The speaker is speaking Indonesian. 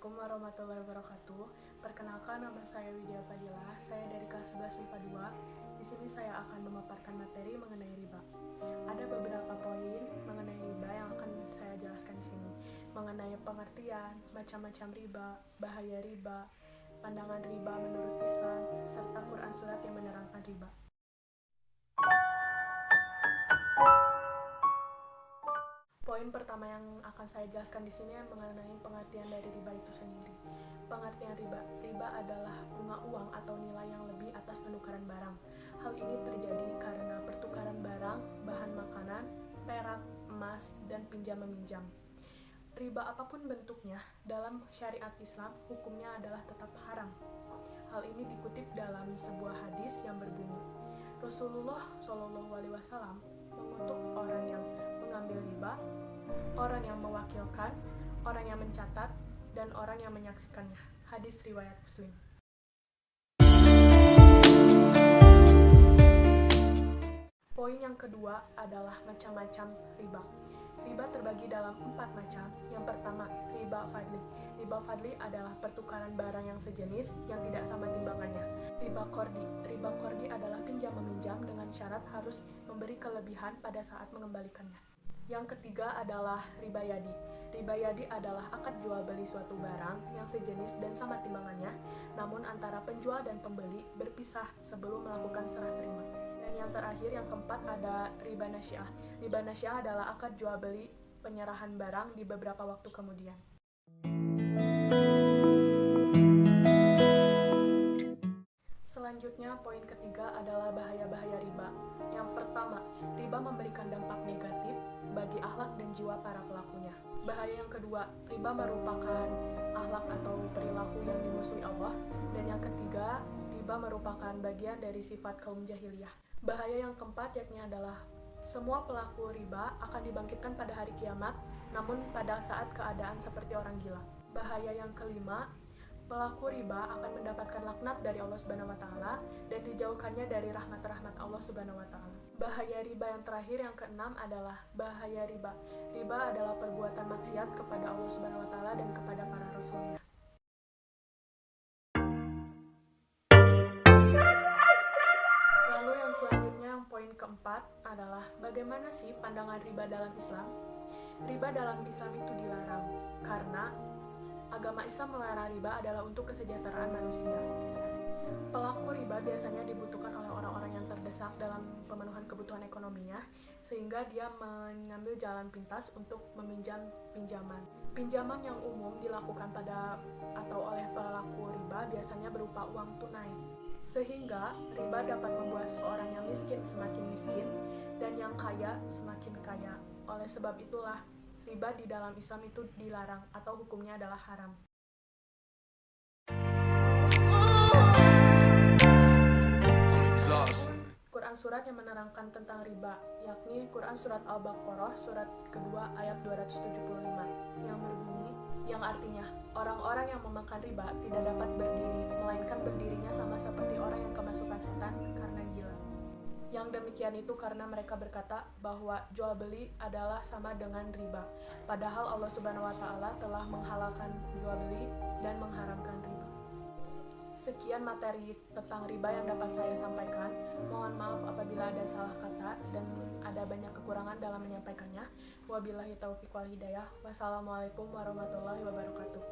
Assalamualaikum warahmatullahi wabarakatuh. Perkenalkan, nama saya Widya Fadila. Saya dari kelas 11 MIPA 2. Di sini saya akan memaparkan materi mengenai riba. Ada beberapa poin mengenai riba yang akan saya jelaskan di sini. Mengenai pengertian, macam-macam riba, bahaya riba, pandangan riba menurut Islam, serta Quran surat yang menerangkan riba. Poin pertama yang akan saya jelaskan di sini mengenai pengertian dari riba itu sendiri. Pengertian riba adalah bunga uang atau nilai yang lebih atas penukaran barang. Hal ini terjadi karena pertukaran barang, bahan makanan, perak, emas, dan pinjam-meminjam. Riba apapun bentuknya, dalam syariat Islam, hukumnya adalah tetap haram. Hal ini dikutip dalam sebuah hadis yang berbunyi, Rasulullah SAW mengutuk orang yang mengambil riba, orang yang mewakilkan, orang yang mencatat, dan orang yang menyaksikannya. Hadis riwayat Muslim. Poin yang kedua adalah macam-macam riba. Riba terbagi dalam 4 macam. Yang pertama, riba fadli. Riba fadli adalah pertukaran barang yang sejenis yang tidak sama timbangannya. Riba kordi. Riba kordi adalah pinjam-meminjam dengan syarat harus memberi kelebihan pada saat mengembalikannya. Yang ketiga adalah riba yadi. Riba yadi adalah akad jual beli suatu barang yang sejenis dan sama timbangannya, namun antara penjual dan pembeli berpisah sebelum melakukan serah terima. Dan yang terakhir, yang keempat, ada riba nasya'ah. Riba nasya'ah adalah akad jual beli penyerahan barang di beberapa waktu kemudian. Selanjutnya, poin ketiga adalah bahaya-bahaya riba. Yang pertama, riba memberikan dampak negatif bagi akhlak dan jiwa para pelakunya. Bahaya yang kedua, riba merupakan akhlak atau perilaku yang dimusuhi Allah. Dan yang ketiga, riba merupakan bagian dari sifat kaum jahiliyah. Bahaya yang keempat yakni adalah semua pelaku riba akan dibangkitkan pada hari kiamat, namun pada saat keadaan seperti orang gila. Bahaya yang kelima, pelaku riba akan mendapatkan laknat dari Allah Subhanahu wa taala dan dijauhkannya dari rahmat-rahmat Allah Subhanahu wa taala. Bahaya riba yang terakhir, yang keenam, adalah bahaya riba. Riba adalah perbuatan maksiat kepada Allah Subhanahu wa taala dan kepada para rasulnya. Lalu yang selanjutnya, yang poin keempat adalah bagaimana sih pandangan riba dalam Islam? Riba dalam Islam itu dilarang karena agama Islam melarang riba adalah untuk kesejahteraan manusia. Pelaku riba biasanya dibutuhkan oleh orang-orang yang terdesak dalam pemenuhan kebutuhan ekonominya, sehingga dia mengambil jalan pintas untuk meminjam pinjaman. Pinjaman yang umum dilakukan pada atau oleh pelaku riba biasanya berupa uang tunai, sehingga riba dapat membuat seseorang yang miskin semakin miskin dan yang kaya semakin kaya. Oleh sebab itulah, riba di dalam Islam itu dilarang atau hukumnya adalah haram. Quran surat yang menerangkan tentang riba, yakni Quran surat Al-Baqarah surat kedua ayat 275 yang berbunyi, yang artinya orang-orang yang memakan riba tidak dapat berdiri, melainkan berdirinya sama seperti orang yang kemasukan setan karena gila. Yang demikian itu karena mereka berkata bahwa jual beli adalah sama dengan riba, padahal Allah Subhanahu wa taala telah menghalalkan jual beli dan mengharamkan riba. Sekian materi tentang riba yang dapat saya sampaikan. Mohon maaf apabila ada salah kata dan ada banyak kekurangan dalam menyampaikannya. Wabillahi taufiq wal hidayah. Wassalamualaikum warahmatullahi wabarakatuh.